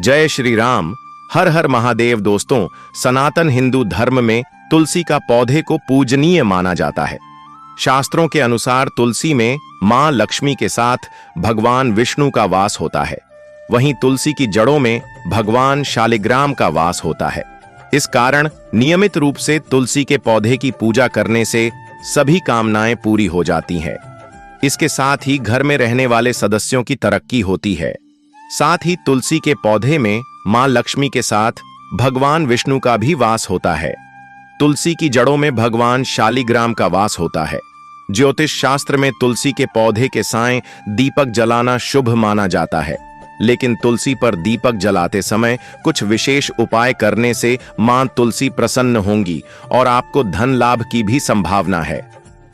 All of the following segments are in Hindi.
जय श्री राम। हर हर महादेव। दोस्तों, सनातन हिंदू धर्म में तुलसी का पौधे को पूजनीय माना जाता है। शास्त्रों के अनुसार तुलसी में मां लक्ष्मी के साथ भगवान विष्णु का वास होता है। वहीं तुलसी की जड़ों में भगवान शालिग्राम का वास होता है। इस कारण नियमित रूप से तुलसी के पौधे की पूजा करने से सभी कामनाएं पूरी हो जाती हैं। इसके साथ ही घर में रहने वाले सदस्यों की तरक्की होती है। साथ ही तुलसी के पौधे में मां लक्ष्मी के साथ भगवान विष्णु का भी वास होता है। तुलसी की जड़ों में भगवान शालिग्राम का वास होता है। ज्योतिष शास्त्र में तुलसी के पौधे के साएं दीपक जलाना शुभ माना जाता है, लेकिन तुलसी पर दीपक जलाते समय कुछ विशेष उपाय करने से मां तुलसी प्रसन्न होंगी और आपको धन लाभ की भी संभावना है।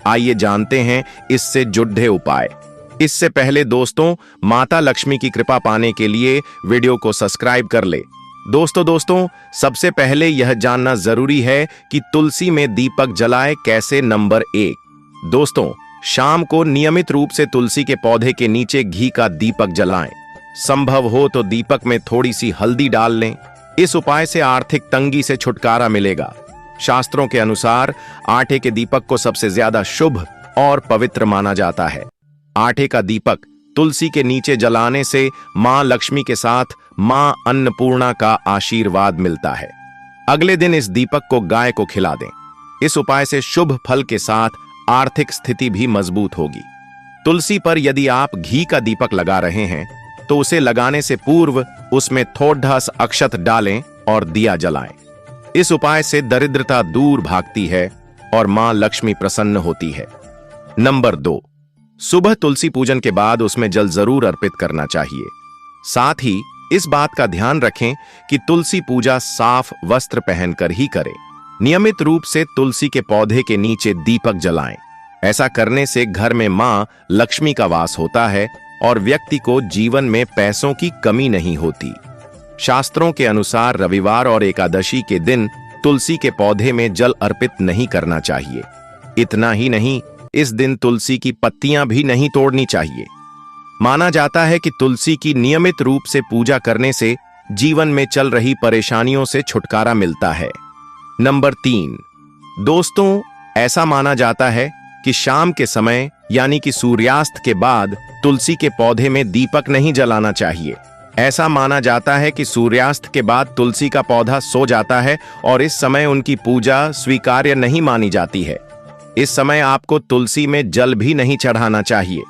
आइए जानते हैं इससे जुड़े उपाय। इससे पहले दोस्तों, माता लक्ष्मी की कृपा पाने के लिए वीडियो को सब्सक्राइब कर ले। दोस्तों, सबसे पहले यह जानना जरूरी है कि तुलसी में दीपक जलाए कैसे। नंबर 1, दोस्तों, शाम को नियमित रूप से तुलसी के पौधे के नीचे घी का दीपक जलाएं। संभव हो तो दीपक में थोड़ी सी हल्दी डाल लें। इस उपाय से आर्थिक तंगी से छुटकारा मिलेगा। शास्त्रों के अनुसार आटे के दीपक को सबसे ज्यादा शुभ और पवित्र माना जाता है। आटे का दीपक तुलसी के नीचे जलाने से मां लक्ष्मी के साथ मां अन्नपूर्णा का आशीर्वाद मिलता है। अगले दिन इस दीपक को गाय को खिला दें। इस उपाय से शुभ फल के साथ आर्थिक स्थिति भी मजबूत होगी। तुलसी पर यदि आप घी का दीपक लगा रहे हैं तो उसे लगाने से पूर्व उसमें थोड़ा सा अक्षत डालें और दिया जलाएं। इस उपाय से दरिद्रता दूर भागती है और मां लक्ष्मी प्रसन्न होती है। नंबर 2, सुबह तुलसी पूजन के बाद उसमें जल जरूर अर्पित करना चाहिए। साथ ही इस बात का ध्यान रखें कि तुलसी पूजा साफ वस्त्र पहनकर ही करें। नियमित रूप से तुलसी के पौधे के नीचे दीपक जलाएं। ऐसा करने से घर में मां लक्ष्मी का वास होता है और व्यक्ति को जीवन में पैसों की कमी नहीं होती। शास्त्रों के अनुसार रविवार और एकादशी के दिन तुलसी के पौधे में जल अर्पित नहीं करना चाहिए। इतना ही नहीं, इस दिन तुलसी की पत्तियां भी नहीं तोड़नी चाहिए। माना जाता है कि तुलसी की नियमित रूप से पूजा करने से जीवन में चल रही परेशानियों से छुटकारा मिलता है। नंबर 3, दोस्तों, ऐसा माना जाता है कि शाम के समय यानी कि सूर्यास्त के बाद तुलसी के पौधे में दीपक नहीं जलाना चाहिए। ऐसा माना जाता है कि सूर्यास्त के बाद तुलसी का पौधा सो जाता है और इस समय उनकी पूजा स्वीकार्य नहीं मानी जाती है। इस समय आपको तुलसी में जल भी नहीं चढ़ाना चाहिए।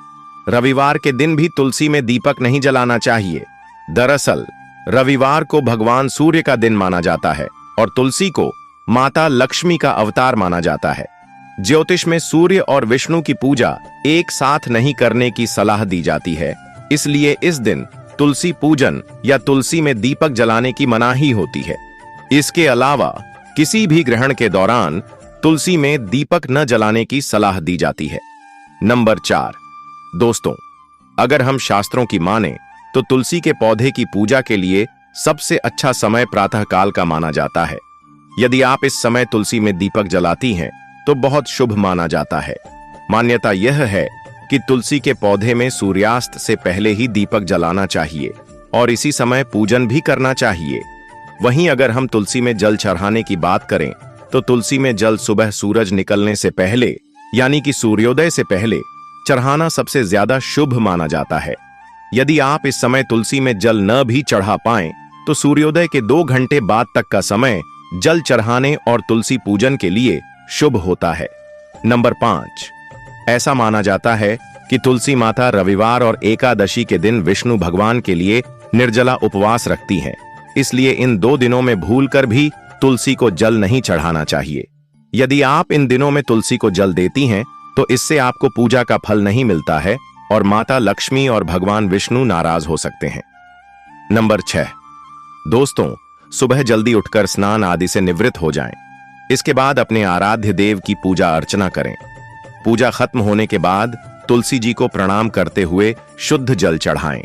रविवार के दिन भी तुलसी में दीपक नहीं जलाना चाहिए। दरअसल रविवार को भगवान सूर्य का दिन माना जाता है और तुलसी को माता लक्ष्मी का अवतार माना जाता है। ज्योतिष में सूर्य और विष्णु की पूजा एक साथ नहीं करने की सलाह दी जाती है, इसलिए इस दिन तुलसी पूजन या तुलसी में दीपक जलाने की मनाही होती है। इसके अलावा किसी भी ग्रहण के दौरान तुलसी में दीपक न जलाने की सलाह दी जाती है। नंबर 4, दोस्तों, अगर हम शास्त्रों की माने तो तुलसी के पौधे की पूजा के लिए सबसे अच्छा समय प्रातःकाल का माना जाता है। यदि आप इस समय तुलसी में दीपक जलाती हैं तो बहुत शुभ माना जाता है। मान्यता यह है कि तुलसी के पौधे में सूर्यास्त से पहले ही दीपक जलाना चाहिए और इसी समय पूजन भी करना चाहिए। वहीं अगर हम तुलसी में जल चढ़ाने की बात करें तो तुलसी में जल सुबह सूरज निकलने से पहले यानी कि सूर्योदय से पहले चढ़ाना सबसे ज्यादा शुभ माना जाता है। यदि आप इस समय तुलसी में जल न भी चढ़ा पाएं तो सूर्योदय के 2 घंटे बाद तक का समय जल चढ़ाने और तुलसी पूजन के लिए शुभ होता है। नंबर 5, ऐसा माना जाता है कि तुलसी माता रविवार और एकादशी के दिन विष्णु भगवान के लिए निर्जला उपवास रखती हैं। इसलिए इन 2 दिनों में भूलकर भी तुलसी को जल नहीं चढ़ाना चाहिए। यदि आप इन दिनों में तुलसी को जल देती हैं तो इससे आपको पूजा का फल नहीं मिलता है और माता लक्ष्मी और भगवान विष्णु नाराज हो सकते हैं। नंबर 6, दोस्तों, सुबह जल्दी उठकर स्नान आदि से निवृत्त हो जाएं। इसके बाद अपने आराध्य देव की पूजा अर्चना करें। पूजा खत्म होने के बाद तुलसी जी को प्रणाम करते हुए शुद्ध जल चढ़ाएं।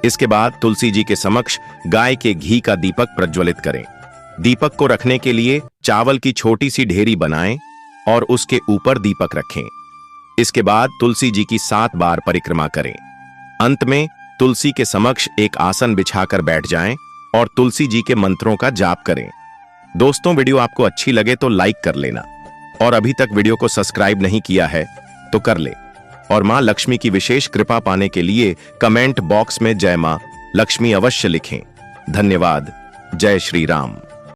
इसके बाद तुलसी जी के समक्ष गाय के घी का दीपक प्रज्वलित करें। दीपक को रखने के लिए चावल की छोटी सी ढेरी बनाएं और उसके ऊपर दीपक रखें। इसके बाद तुलसी जी की 7 बार परिक्रमा करें। अंत में तुलसी के समक्ष एक आसन बिछाकर बैठ जाएं और तुलसी जी के मंत्रों का जाप करें। दोस्तों, वीडियो आपको अच्छी लगे तो लाइक कर लेना, और अभी तक वीडियो को सब्सक्राइब नहीं किया है तो कर ले, और मां लक्ष्मी की विशेष कृपा पाने के लिए कमेंट बॉक्स में जय मां लक्ष्मी अवश्य लिखें। धन्यवाद। जय श्री राम।